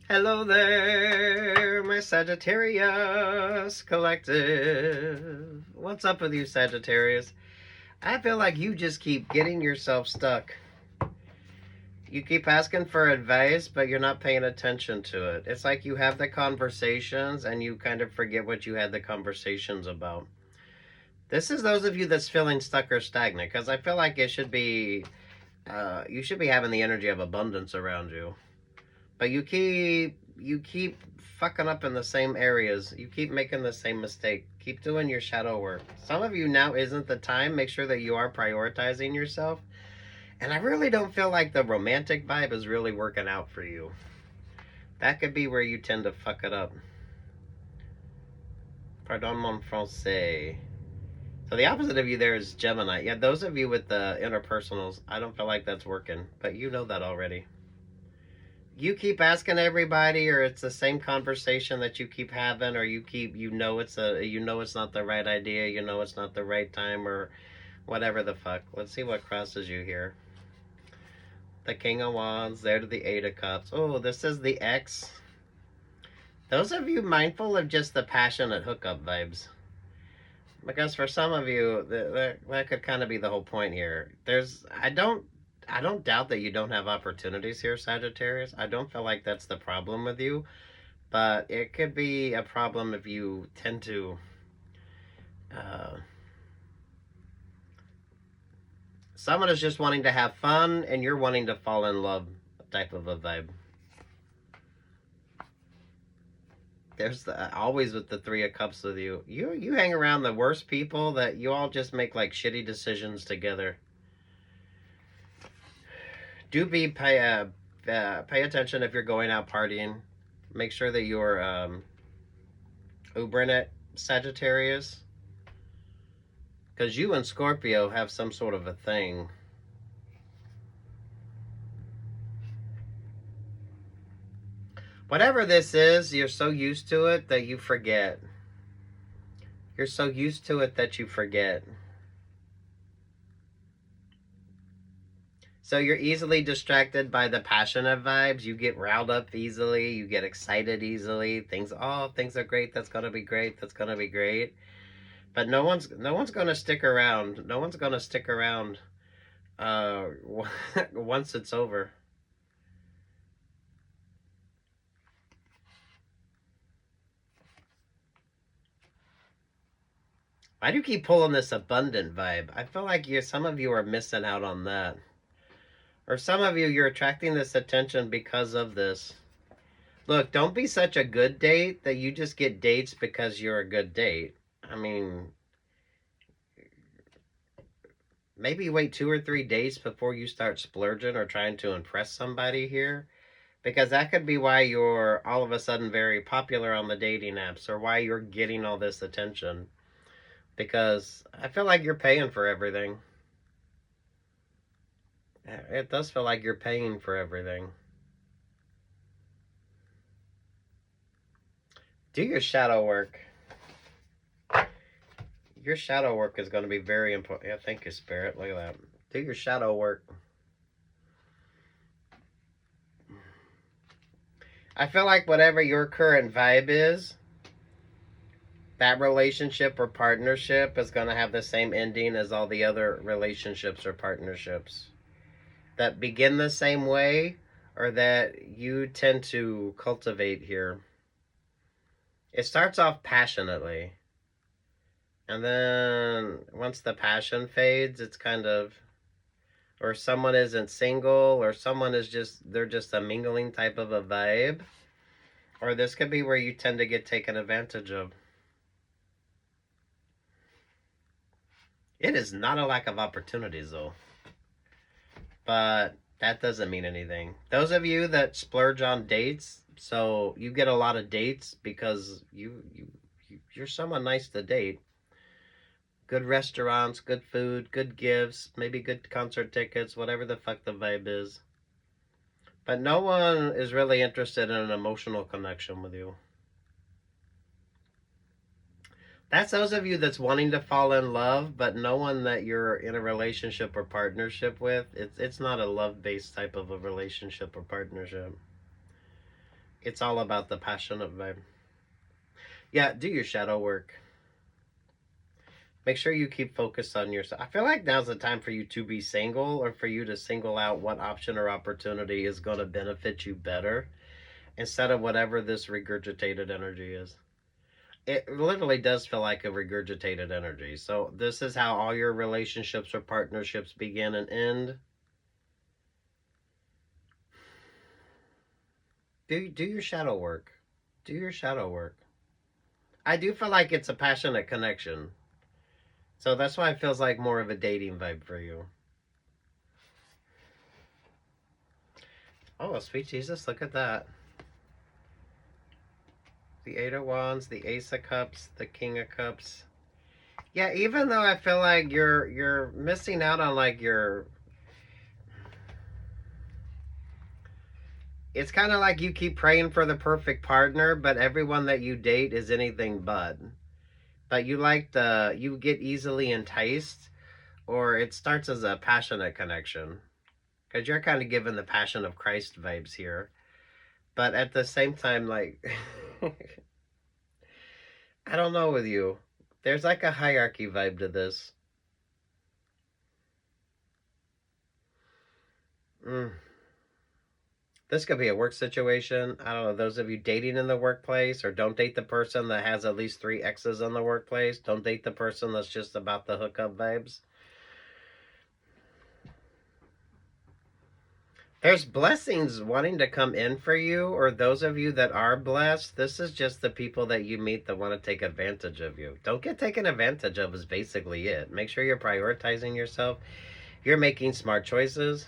Hello there, my Sagittarius collective. What's up with you, Sagittarius? I feel like you just keep getting yourself stuck. You keep asking for advice, but you're not paying attention to it. It's like you have the conversations and you kind of forget what you had the conversations about. This is those of you that's feeling stuck or stagnant, because I feel like it should be, you should be having the energy of abundance around you. But you keep fucking up in the same areas. You keep making the same mistake. Keep doing your shadow work. Some of you, now isn't the time. Make sure that you are prioritizing yourself. And I really don't feel like the romantic vibe is really working out for you. That could be where you tend to fuck it up. Pardon mon français. So the opposite of you there is Gemini. Yeah, those of you with the interpersonals, I don't feel like that's working. But you know that already. You keep asking everybody, or it's the same conversation that you keep having, or you know it's not the right idea, you know it's not the right time, or whatever the fuck. Let's see what crosses you here. The King of Wands, there to the Eight of Cups. Oh, this is the X. Those of you mindful of just the passionate hookup vibes, because for some of you that could kind of be the whole point here. I don't doubt that you don't have opportunities here, Sagittarius. I don't feel like that's the problem with you, but it could be a problem if you tend to someone is just wanting to have fun and you're wanting to fall in love type of a vibe. There's always with the Three of Cups with you. You hang around the worst people that you all just make like shitty decisions together. Do pay attention if you're going out partying. Make sure that you're Ubering it, Sagittarius, because you and Scorpio have some sort of a thing. Whatever this is, you're so used to it that you forget. You're so used to it that you forget. So you're easily distracted by the passionate vibes. You get riled up easily. You get excited easily. Things are great. That's gonna be great. That's gonna be great. But no one's gonna stick around. No one's gonna stick around once it's over. Why do you keep pulling this abundant vibe? I feel like some of you are missing out on that. Or some of you, you're attracting this attention because of this. Look, don't be such a good date that you just get dates because you're a good date. I mean, maybe wait 2 or 3 days before you start splurging or trying to impress somebody here. Because that could be why you're all of a sudden very popular on the dating apps, or why you're getting all this attention. Because I feel like you're paying for everything. It does feel like you're paying for everything. Do your shadow work. Your shadow work is going to be very important. Yeah, thank you, Spirit. Look at that. Do your shadow work. I feel like whatever your current vibe is, that relationship or partnership is going to have the same ending as all the other relationships or partnerships that begin the same way, or that you tend to cultivate here. It starts off passionately, and then once the passion fades, it's kind of, or someone isn't single, or someone is they're just a mingling type of a vibe, or this could be where you tend to get taken advantage of. It is not a lack of opportunities though, but that doesn't mean anything. Those of you that splurge on dates, so you get a lot of dates because you're someone nice to date. Good restaurants, good food, good gifts, maybe good concert tickets, whatever the fuck the vibe is. But no one is really interested in an emotional connection with you. That's those of you that's wanting to fall in love, but no one that you're in a relationship or partnership with. It's not a love-based type of a relationship or partnership. It's all about the passionate vibe. Yeah, do your shadow work. Make sure you keep focused on yourself. I feel like now's the time for you to be single, or for you to single out what option or opportunity is going to benefit you better, instead of whatever this regurgitated energy is. It literally does feel like a regurgitated energy. So this is how all your relationships or partnerships begin and end. Do your shadow work. Do your shadow work. I do feel like it's a passionate connection. So that's why it feels like more of a dating vibe for you. Oh, sweet Jesus, look at that. The Eight of Wands, the Ace of Cups, the King of Cups. Yeah, even though I feel like you're missing out on like your, it's kind of like you keep praying for the perfect partner, but everyone that you date is anything but. But you get easily enticed, or it starts as a passionate connection. Because you're kind of given the Passion of Christ vibes here. But at the same time, like, I don't know with you. There's like a hierarchy vibe to this. Mm. This could be a work situation. I don't know. Those of you dating in the workplace, or don't date the person that has at least 3 exes in the workplace. Don't date the person that's just about the hookup vibes. There's blessings wanting to come in for you, or those of you that are blessed, this is just the people that you meet that want to take advantage of you. Don't get taken advantage of is basically it. Make sure you're prioritizing yourself. You're making smart choices.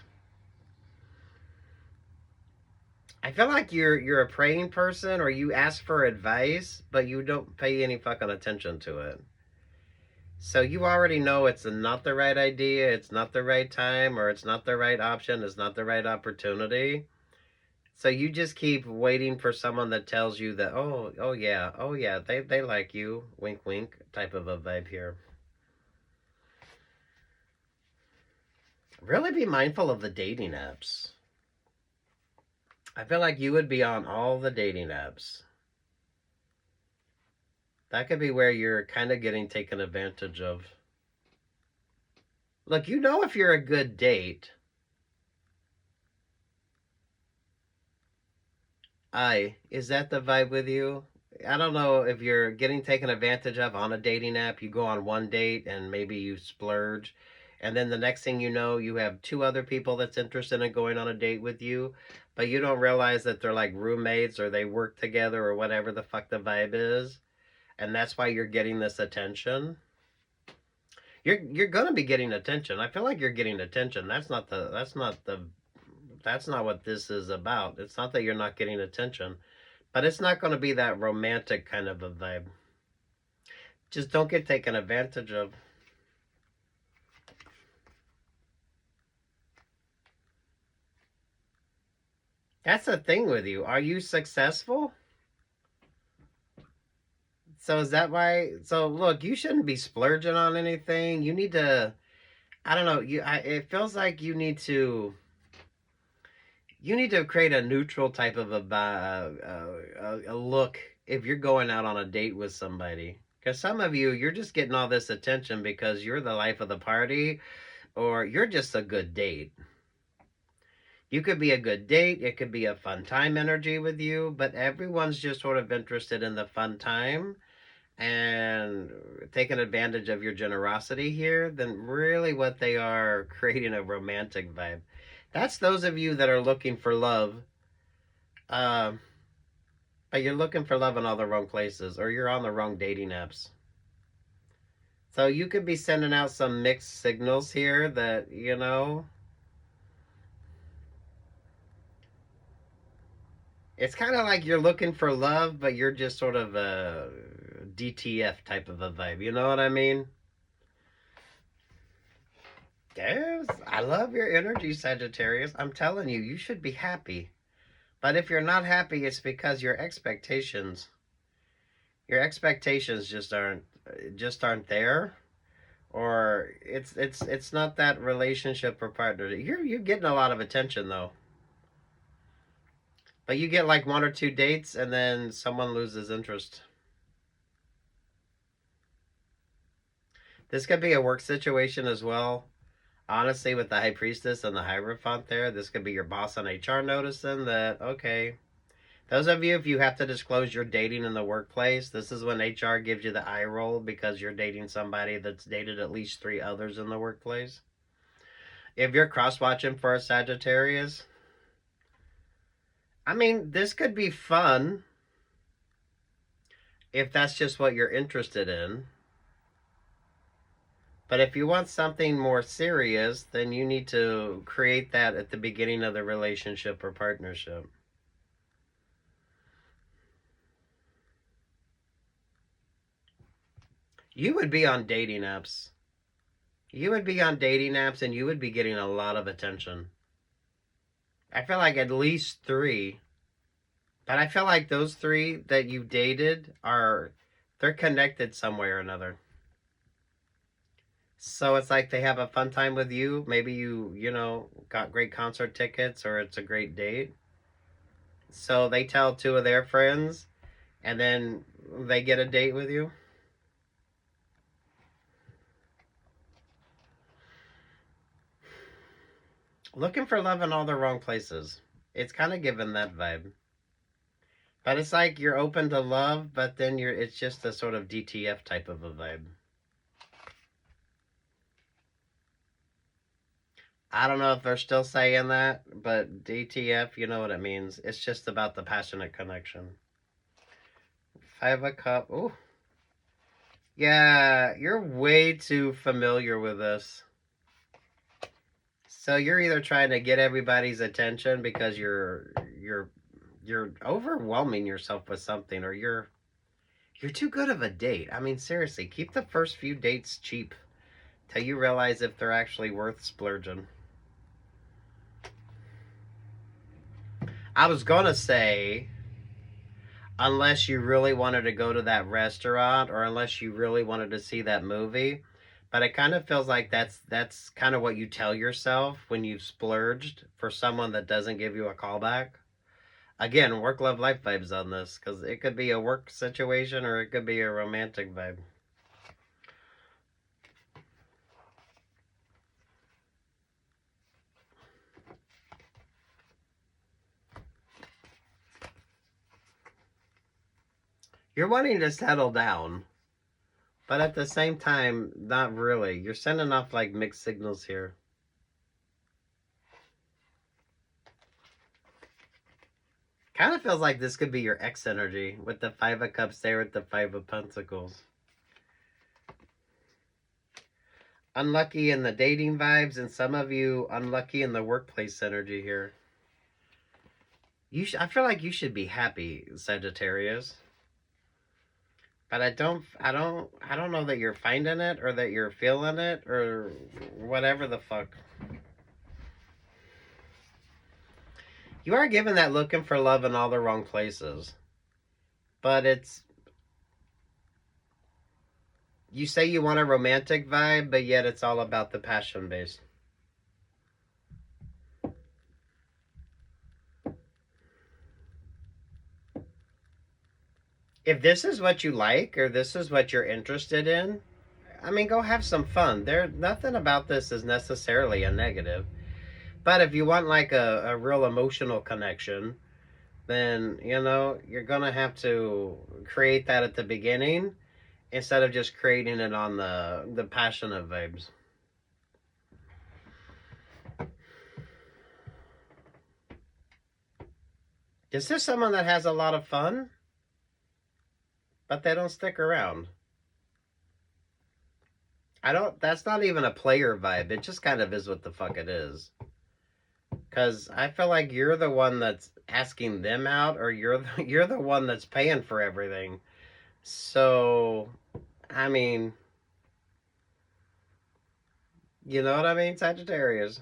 I feel like you're a praying person, or you ask for advice, but you don't pay any fucking attention to it. So you already know it's not the right idea, it's not the right time, or it's not the right option, it's not the right opportunity. So you just keep waiting for someone that tells you that, oh yeah, they like you, wink wink type of a vibe here. Really be mindful of the dating apps. I feel like you would be on all the dating apps. That could be where you're kind of getting taken advantage of. Look, you know if you're a good date. Is that the vibe with you? I don't know if you're getting taken advantage of on a dating app. You go on one date and maybe you splurge, and then the next thing you know, you have 2 other people that's interested in going on a date with you, but you don't realize that they're like roommates, or they work together, or whatever the fuck the vibe is, and that's why you're getting this attention. You're gonna be getting attention. I feel like you're getting attention. That's not what this is about. It's not that you're not getting attention, but it's not going to be that romantic kind of a vibe. Just don't get taken advantage of. That's the thing with you. Are you successful? So is that why? So look, you shouldn't be splurging on anything. You need to. I don't know. It feels like you need to. You need to create a neutral type of a look if you're going out on a date with somebody. Because some of you, you're just getting all this attention because you're the life of the party, or you're just a good date. You could be a good date. It could be a fun time energy with you, but everyone's just sort of interested in the fun time and taking advantage of your generosity here, then really what they are creating a romantic vibe. That's those of you that are looking for love, uh, but you're looking for love in all the wrong places, or you're on the wrong dating apps. So you could be sending out some mixed signals here that, it's kind of like you're looking for love, but you're just sort of a DTF type of a vibe. You know what I mean? Yes, I love your energy, Sagittarius. I'm telling you, you should be happy. But if you're not happy, it's because your expectations just aren't there, or it's not that relationship or partner. You're getting a lot of attention though. But you get like 1 or 2 dates and then someone loses interest. This could be a work situation as well. Honestly, with the High Priestess and the Hierophant there, this could be your boss on HR noticing that, okay, those of you, if you have to disclose your dating in the workplace, this is when HR gives you the eye roll because you're dating somebody that's dated at least 3 others in the workplace. If you're cross-watching for a Sagittarius, I mean, this could be fun if that's just what you're interested in. But if you want something more serious, then you need to create that at the beginning of the relationship or partnership. You would be on dating apps. You would be on dating apps and you would be getting a lot of attention. I feel like at least 3. But I feel like those 3 that you dated they're connected some way or another. So it's like they have a fun time with you. Maybe you got great concert tickets or it's a great date. So they tell 2 of their friends and then they get a date with you. Looking for love in all the wrong places. It's kind of given that vibe. But it's like you're open to love, but then it's just a sort of DTF type of a vibe. I don't know if they're still saying that, but DTF, you know what it means. It's just about the passionate connection. 5 of Cups. Ooh. Yeah, you're way too familiar with this. So you're either trying to get everybody's attention because you're overwhelming yourself with something, or you're too good of a date. I mean, seriously, keep the first few dates cheap till you realize if they're actually worth splurging. I was gonna say, unless you really wanted to go to that restaurant or unless you really wanted to see that movie, but it kind of feels like that's kind of what you tell yourself when you've splurged for someone that doesn't give you a call back. Again, work, love, life vibes on this because it could be a work situation or it could be a romantic vibe. You're wanting to settle down, but at the same time, not really. You're sending off like mixed signals here. Kind of feels like this could be your ex energy with the 5 of Cups there with the 5 of Pentacles. Unlucky in the dating vibes, and some of you unlucky in the workplace energy here. I feel like you should be happy, Sagittarius. But I don't know that you're finding it or that you're feeling it or whatever the fuck. You are given that looking for love in all the wrong places. But you say you want a romantic vibe, but yet it's all about the passion base. If this is what you like or this is what you're interested in, I mean, go have some fun. Nothing about this is necessarily a negative. But if you want like a real emotional connection, then, you're going to have to create that at the beginning instead of just creating it on the passionate vibes. Is this someone that has a lot of fun, but they don't stick around? That's not even a player vibe. It just kind of is what the fuck it is. Because I feel like you're the one that's asking them out, or you're the one that's paying for everything. So, I mean, you know what I mean, Sagittarius?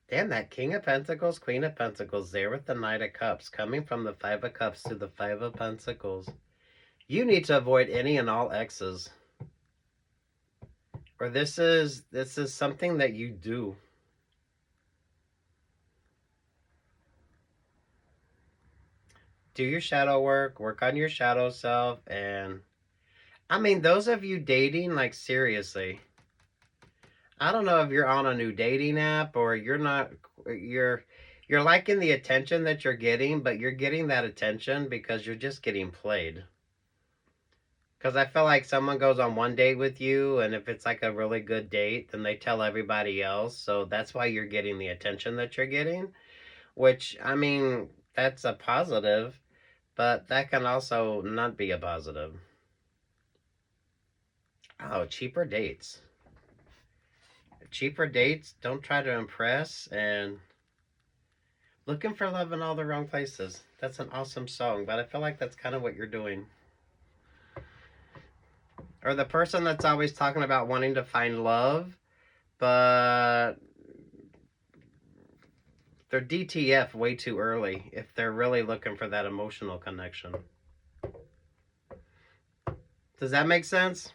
Damn, that King of Pentacles, Queen of Pentacles there with the Knight of Cups, coming from the Five of Cups to the Five of Pentacles. You need to avoid any and all exes. Or this is something that you do. Do your shadow work on your shadow self, and I mean, those of you dating, like, seriously, I don't know if you're on a new dating app or you're not, you're liking the attention that you're getting, but you're getting that attention because you're just getting played. Because I feel like someone goes on one date with you, and if it's like a really good date, then they tell everybody else. So that's why you're getting the attention that you're getting, which, I mean, that's a positive, but that can also not be a positive. Oh, cheaper dates. Cheaper dates, don't try to impress, and looking for love in all the wrong places. That's an awesome song, but I feel like that's kind of what you're doing. Or the person that's always talking about wanting to find love, but they're DTF way too early if they're really looking for that emotional connection. Does that make sense?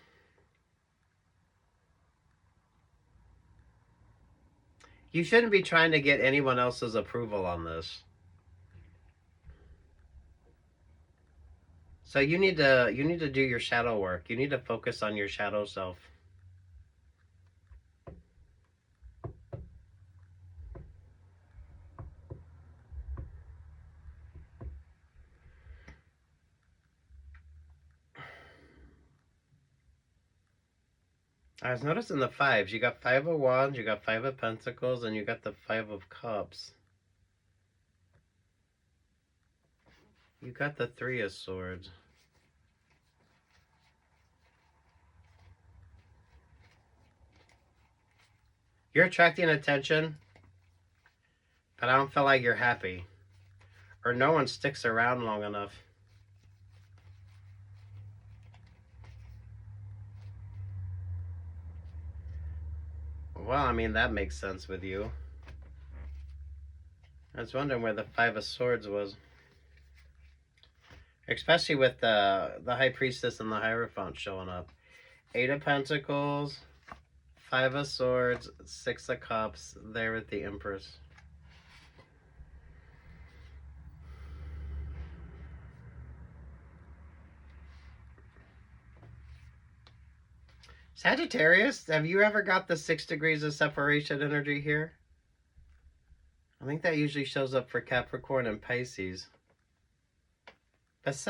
You shouldn't be trying to get anyone else's approval on this. So you need to do your shadow work. You need to focus on your shadow self. I was noticing the fives. You got Five of Wands, you got Five of Pentacles, and you got the Five of Cups. You got the Three of Swords. You're attracting attention, but I don't feel like you're happy. Or no one sticks around long enough. Well, I mean, that makes sense with you. I was wondering where the Five of Swords was. Especially with the High Priestess and the Hierophant showing up. Eight of Pentacles, Five of Swords, Six of Cups, there with the Empress. Sagittarius, have you ever got the 6 degrees of separation energy here? I think that usually shows up for Capricorn and Pisces. But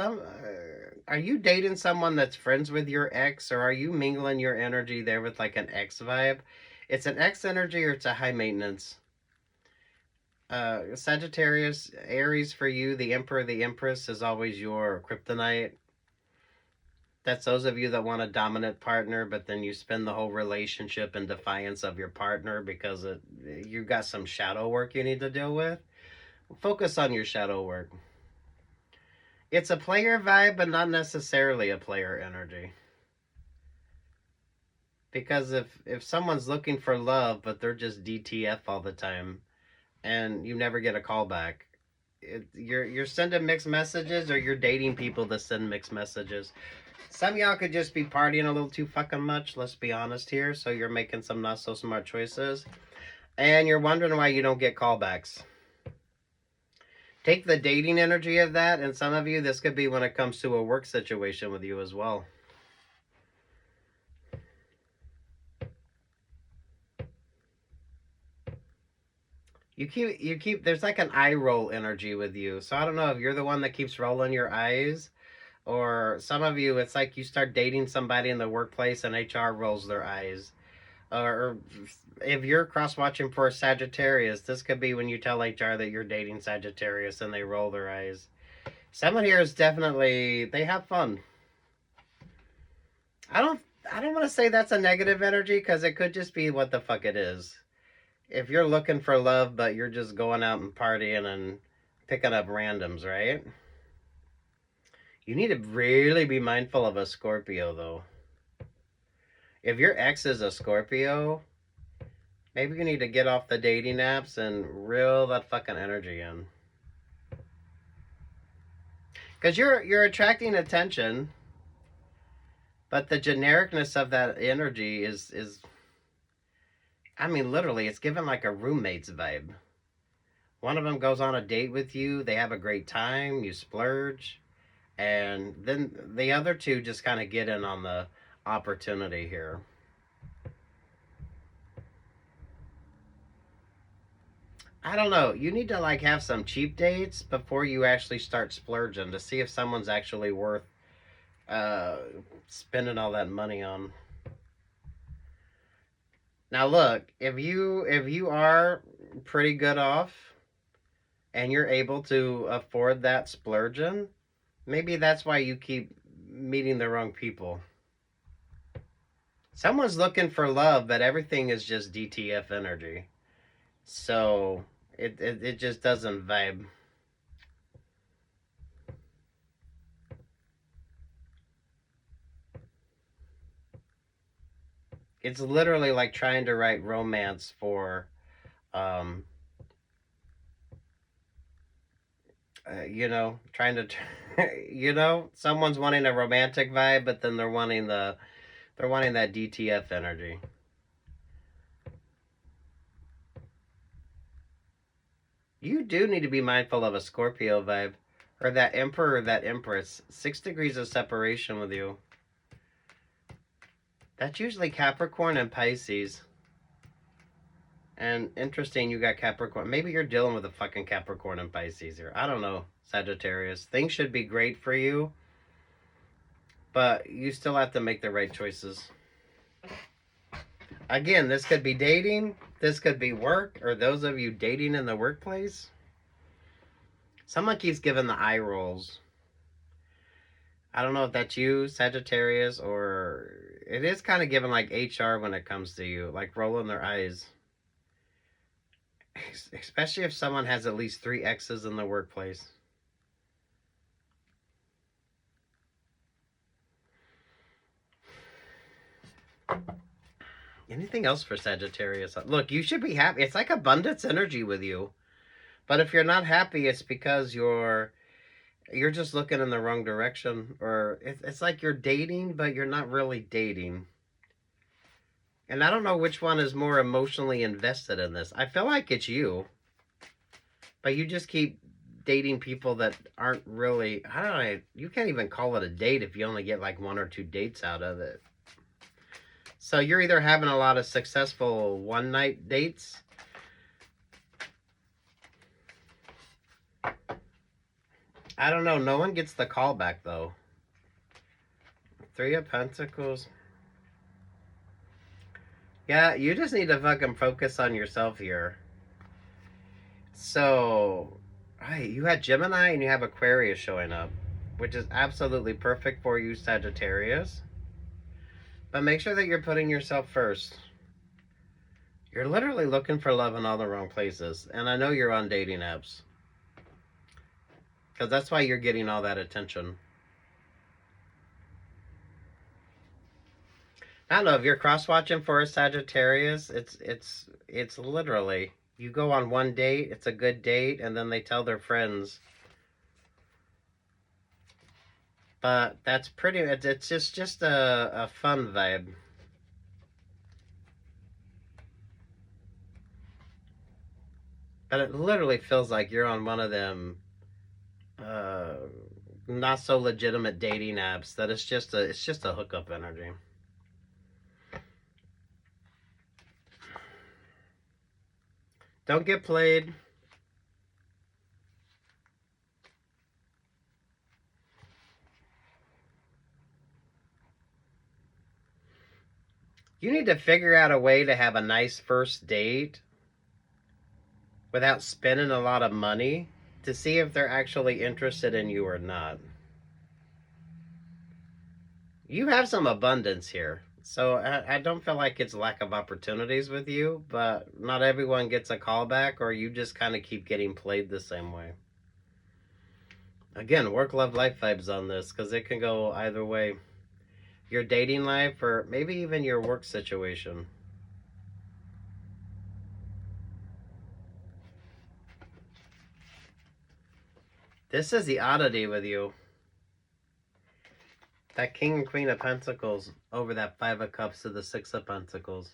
are you dating someone that's friends with your ex, or are you mingling your energy there with like an ex vibe? It's an ex energy or it's a high maintenance. Sagittarius, Aries for you, the Emperor, the Empress is always your kryptonite. That's those of you that want a dominant partner, but then you spend the whole relationship in defiance of your partner because you got some shadow work you need to deal with. Focus on your shadow work. It's a player vibe, but not necessarily a player energy. Because if someone's looking for love, but they're just DTF all the time, and you never get a call back, you're sending mixed messages, or you're dating people that send mixed messages. Some of y'all could just be partying a little too fucking much, let's be honest here, so you're making some not so smart choices. And you're wondering why you don't get callbacks. Take the dating energy of that, and some of you, this could be when it comes to a work situation with you as well. You keep, there's like an eye roll energy with you. So I don't know if you're the one that keeps rolling your eyes, or some of you, it's like you start dating somebody in the workplace and HR rolls their eyes. Or if you're cross-watching for a Sagittarius, this could be when you tell HR that you're dating Sagittarius and they roll their eyes. Someone here is definitely, they have fun. I don't want to say that's a negative energy, because it could just be what the fuck it is. If you're looking for love, but you're just going out and partying and picking up randoms, right? You need to really be mindful of a Scorpio, though. If your ex is a Scorpio, Maybe you need to get off the dating apps and reel that fucking energy in. Because you're attracting attention, but the genericness of that energy is I mean, literally, it's given like a roommate's vibe. One of them goes on a date with you, they have a great time, you splurge, and then the other two just kind of get in on the opportunity here. I don't know. You need to like have some cheap dates before you actually start splurging to see if someone's actually worth uh spending all that money on. Now look, if you are pretty good off and you're able to afford that splurging, maybe that's why you keep meeting the wrong people. Someone's looking for love, but everything is just DTF energy. So it just doesn't vibe. It's literally like trying to write romance for um trying to someone's wanting a romantic vibe, but then they're wanting that DTF energy. You do need to be mindful of a Scorpio vibe, or that Emperor or that Empress. 6 degrees of separation with you. That's usually Capricorn and Pisces. And interesting, you got Capricorn. Maybe you're dealing with a fucking Capricorn and Pisces here. I don't know, Sagittarius. Things should be great for you, but you still have to make the right choices. Again, this could be dating, this could be work, or those of you dating in the workplace. Someone keeps giving the eye rolls. I don't know if that's you, Sagittarius, or it is kind of giving like HR when it comes to you, like rolling their eyes. Especially if someone has at least 3 X's in the workplace. Anything else for Sagittarius? Look, you should be happy. It's like abundance energy with you. But if you're not happy, it's because you're just looking in the wrong direction, or it's like you're dating, but you're not really dating. And I don't know which one is more emotionally invested in this. I feel like it's you, but you just keep dating people that aren't really, I don't know, you can't even call it a date if you only get like 1 or 2 dates out of it. So you're either having a lot of successful one-night dates, I don't know. No one gets the call back, though. 3 of Pentacles. Yeah, you just need to fucking focus on yourself here. So, right, you had Gemini and you have Aquarius showing up, which is absolutely perfect for you, Sagittarius. But make sure that you're putting yourself first. You're literally looking for love in all the wrong places. And I know you're on dating apps, because that's why you're getting all that attention. I don't know if you're cross-watching for a Sagittarius. It's literally, you go on one date, it's a good date, and then they tell their friends. But that's pretty. It's just a fun vibe. But it literally feels like you're on one of them not so legitimate dating apps that it's just a hookup energy. Don't get played. You need to figure out a way to have a nice first date without spending a lot of money to see if they're actually interested in you or not. You have some abundance here. So I don't feel like it's lack of opportunities with you, but not everyone gets a call back, or you just kind of keep getting played the same way. Again, work, love, life vibes on this, because it can go either way. Your dating life, or maybe even your work situation. This is the oddity with you. That King and Queen of Pentacles over that Five of Cups to the Six of Pentacles.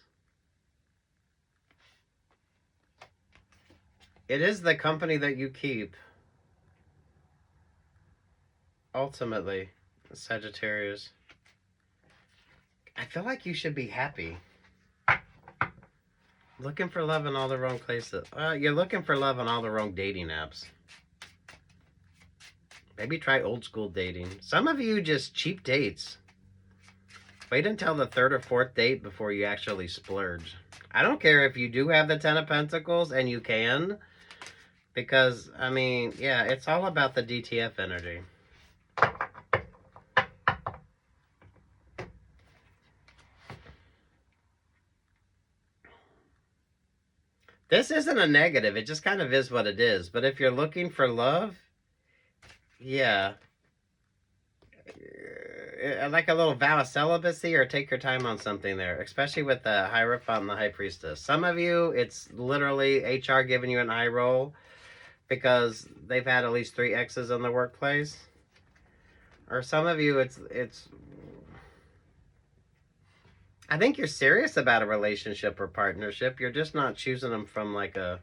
It is the company that you keep. Ultimately, Sagittarius. I feel like you should be happy. Looking for love in all the wrong places. You're looking for love on all the wrong dating apps. Maybe try old school dating. Some of you just cheap dates. Wait until the third or fourth date before you actually splurge. I don't care if you do have the Ten of Pentacles, and you can. Because, I mean, yeah, it's all about the DTF energy. This isn't a negative. It just kind of is what it is. But if you're looking for love, yeah. Like a little vow of celibacy, or take your time on something there. Especially with the Hierophant and the High Priestess. Some of you, it's literally HR giving you an eye roll because they've had at least 3 exes in the workplace. Or some of you, it's I think you're serious about a relationship or partnership. You're just not choosing them from like a...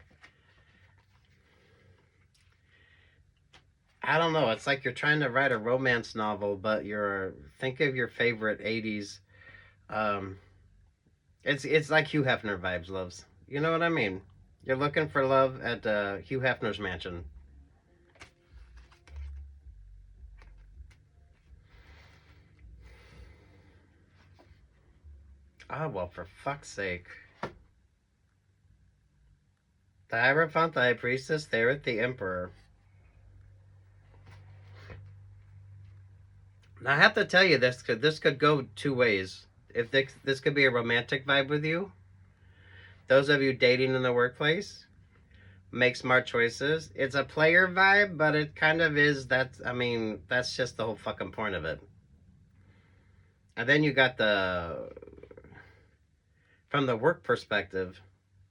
I don't know. It's like you're trying to write a romance novel, but think of your favorite 80s. It's like Hugh Hefner vibes, loves. You know what I mean? You're looking for love at Hugh Hefner's mansion. Ah, well, for fuck's sake. The Hierophant, the High Priestess, they're with the Emperor. Now, I have to tell you, this could go 2 ways. If this could be a romantic vibe with you. Those of you dating in the workplace, make smart choices. It's a player vibe, but it kind of is. That's just the whole fucking point of it. And then you got from the work perspective,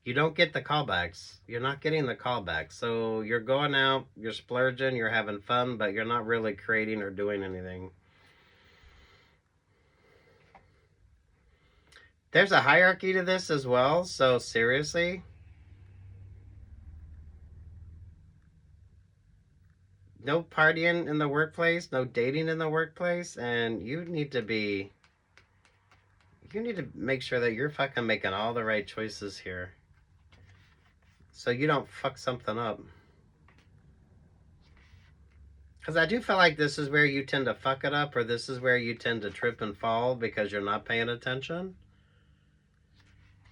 you don't get the callbacks. You're not getting the callbacks. So you're going out, you're splurging, you're having fun, but you're not really creating or doing anything. There's a hierarchy to this as well, so seriously. No partying in the workplace, no dating in the workplace, and you need to make sure that you're fucking making all the right choices here. So you don't fuck something up. Because I do feel like this is where you tend to fuck it up, or this is where you tend to trip and fall because you're not paying attention.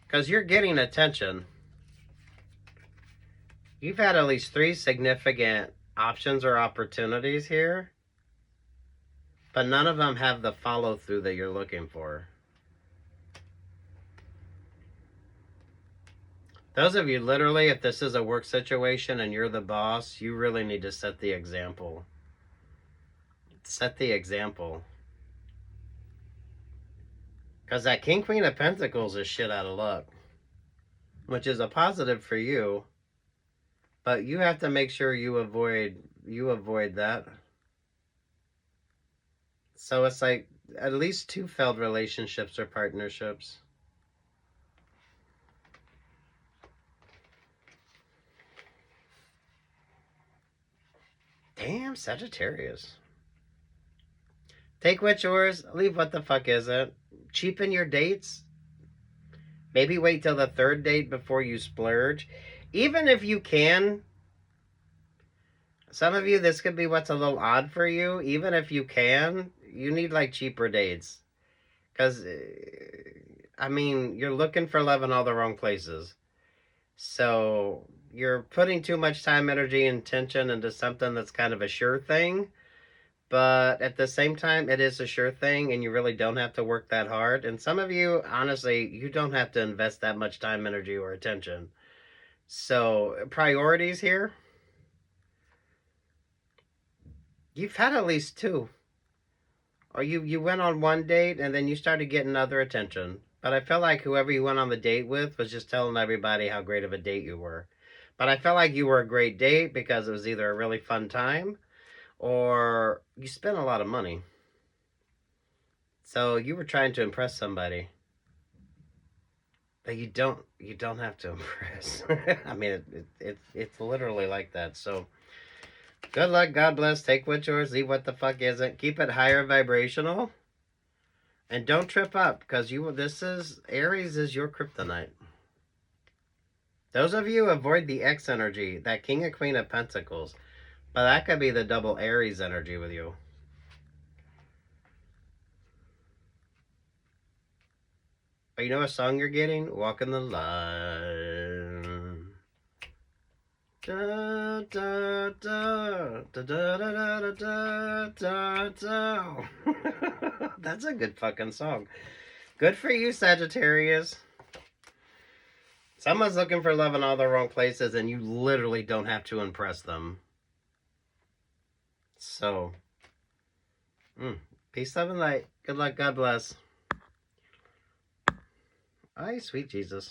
Because you're getting attention. You've had at least 3 significant options or opportunities here, but none of them have the follow-through that you're looking for. Those of you, literally, if this is a work situation and you're the boss, you really need to set the example. Set the example. Because that King Queen of Pentacles is shit out of luck, which is a positive for you, but you have to make sure you avoid that. So it's like at least 2 failed relationships or partnerships. Damn, Sagittarius. Take what's yours, leave what the fuck isn't. Cheapen your dates. Maybe wait till the 3rd date before you splurge. Even if you can. Some of you, this could be what's a little odd for you. Even if you can, you need like cheaper dates. Because, I mean, you're looking for love in all the wrong places. So you're putting too much time, energy, and attention into something that's kind of a sure thing. But at the same time, it is a sure thing, and you really don't have to work that hard. And some of you, honestly, you don't have to invest that much time, energy, or attention. So, priorities here. You've had at least 2. Or you went on 1 date, and then you started getting other attention. But I felt like whoever you went on the date with was just telling everybody how great of a date you were. But I felt like you were a great date because it was either a really fun time, or you spent a lot of money. So you were trying to impress somebody. But you don't have to impress. I mean, it's literally like that. So good luck, God bless, take what's yours, leave what the fuck isn't. Keep it higher vibrational. And don't trip up, because Aries is your kryptonite. Those of you who avoid the X energy, that King and Queen of Pentacles, but that could be the double Aries energy with you. But you know what song you're getting? Walking the Line. Da, da, da, da, da, da, da, da, da. That's a good fucking song. Good for you, Sagittarius. Someone's looking for love in all the wrong places, and you literally don't have to impress them. So, peace, love, and light. Good luck. God bless. Ay, sweet Jesus.